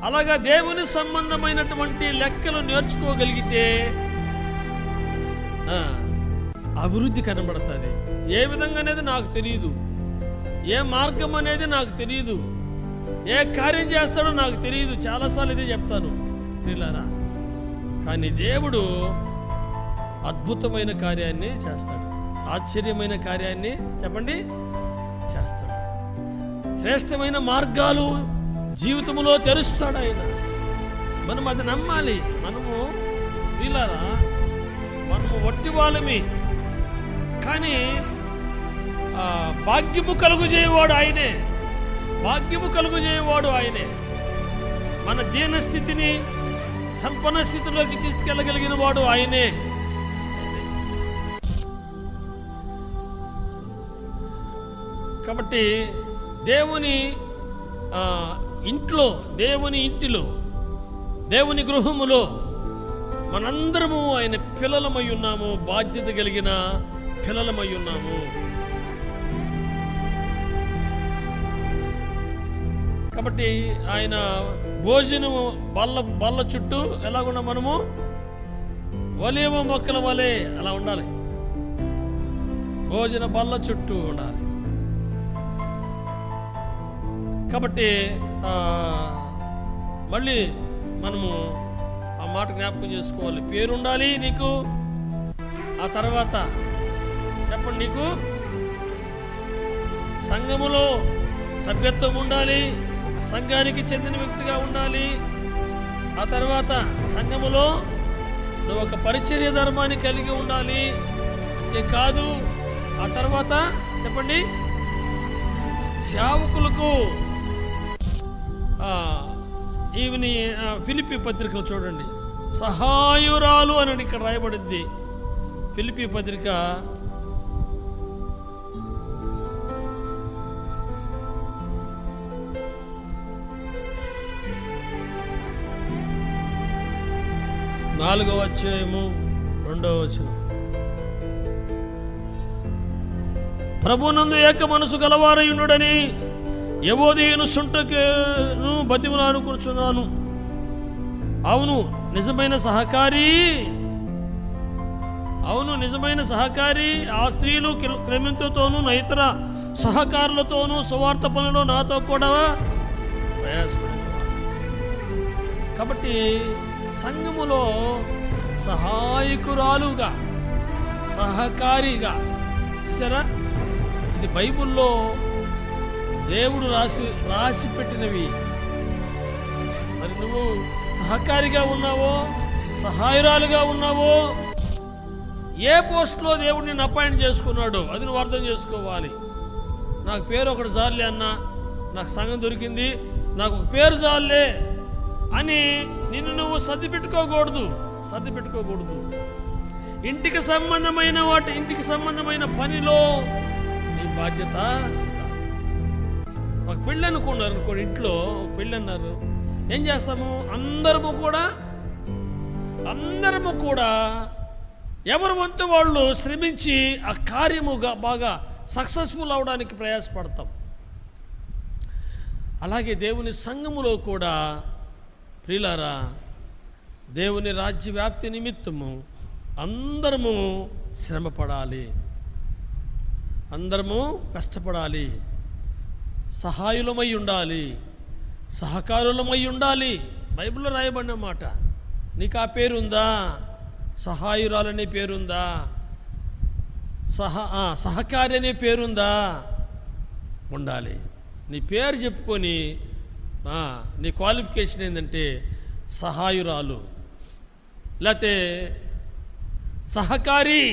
అలాగా దేవుని సంబంధమైనటువంటి లెక్కలు నేర్చుకోగలిగితే అభివృద్ధి కనబడుతుంది. ఏ విధంగా అనేది నాకు తెలియదు, ఏ మార్గం అనేది నాకు తెలియదు, ఏ కార్యం చేస్తాడో నాకు తెలియదు. చాలాసార్లు ఇదే చెప్తాను పిల్లరా. కానీ దేవుడు అద్భుతమైన కార్యాన్ని చేస్తాడు, ఆశ్చర్యమైన కార్యాన్ని చెప్పండి చేస్తాడు. శ్రేష్టమైన మార్గాలు జీవితంలో తెరుస్తాడు ఆయన. మనం అది నమ్మాలి. మనము పిల్లరా, మనము వట్టి వాళ్ళమి, కానీ భాగ్యము కలుగుజేయవాడు ఆయనే. భాగ్యము కలుగుజేయవాడు ఆయనే. మన దీనస్థితిని సంపన్న స్థితిలోకి తీసుకెళ్ళగలిగిన వాడు ఆయనే. కాబట్టి దేవుని ఇంట్లో, దేవుని ఇంటిలో, దేవుని గృహములో మనందరము ఆయన పిల్లలమై ఉన్నాము, బాధ్యత కలిగిన పిల్లలమై ఉన్నాము. కాబట్టి ఆయన భోజనము బల్ల చుట్టూ ఎలాగున్నా మనము ఒలీవ మొక్కల వలె అలా ఉండాలి. భోజన బల్ల చుట్టూ ఉండాలి. కాబట్టి మళ్ళీ మనము ఆ మాట జ్ఞాపకం చేసుకోవాలి. పేరుండాలి నీకు. ఆ తర్వాత చెప్పండి, నీకు సంఘములో సభ్యత్వం ఉండాలి, సంఘానికి చెందిన వ్యక్తిగా ఉండాలి. ఆ తర్వాత సంఘములో నువ్వు ఒక పరిచర్య ధర్మాన్ని కలిగి ఉండాలి. అంతే కాదు, ఆ తర్వాత చెప్పండి, సేవకులకు ఈవిని ఫిలిప్పీ పత్రికలు చూడండి, సహాయురాలు అని ఇక్కడ రాయబడింది. ఫిలిప్పీ పత్రిక 4వ అధ్యాయము 2వ వచనం. ప్రభునందు ఏక మనసు గలవారయుండుడని యెవోదీయును సుంటకేను బతిమలాడుకొనుచున్నాను. అవును నిజమైన సహకారి ఆ స్త్రీలు క్రమంతోనూ ఇతర సహకారులతోనూ సువార్త పనులు నాతో కూడా ప్రయాసపడేవారు. కాబట్టి సంఘములో సహాయకురాలుగా, సహకారిగా, చూసారా, ఇది బైబిల్లో దేవుడు రాసి పెట్టినవి. మరి నువ్వు సహకారిగా ఉన్నావో, సహాయరాలుగా ఉన్నావో, ఏ పోస్ట్లో దేవుడు నిన్ను అపాయింట్ చేసుకున్నాడో అది నువ్వు అర్థం చేసుకోవాలి. నాకు పేరు ఒకటి చాలులే అన్నా, నాకు సంఘం దొరికింది, నాకు ఒక పేరు చాలులే అని నిన్ను నువ్వు సర్ది పెట్టుకోకూడదు. ఇంటికి సంబంధమైన పనిలో నీ బాధ్యత. ఒక పెళ్ళి అనుకోండి, ఇంట్లో ఒక పెళ్ళి అన్నారు, ఏం చేస్తాము? అందరము కూడా ఎవరి వంతు వాళ్ళు శ్రమించి ఆ కార్యముగా బాగా సక్సెస్ఫుల్ అవడానికి ప్రయాసపడతాం. అలాగే దేవుని సంఘములో కూడా ప్రియులారా, దేవుని రాజ్య వ్యాప్తి నిమిత్తము అందరము శ్రమపడాలి, అందరము కష్టపడాలి, సహాయులమై ఉండాలి, సహకారులమై ఉండాలి. బైబిల్లో రాయబడిన మాట. నీకు ఆ పేరుందా? సహాయురాలనే పేరుందా? సహకారి అనే పేరుందా? ఉండాలి. నీ పేరు చెప్పుకొని నీ క్వాలిఫికేషన్ ఏంటంటే సహాయురాలు, లేకపోతే సహకారి.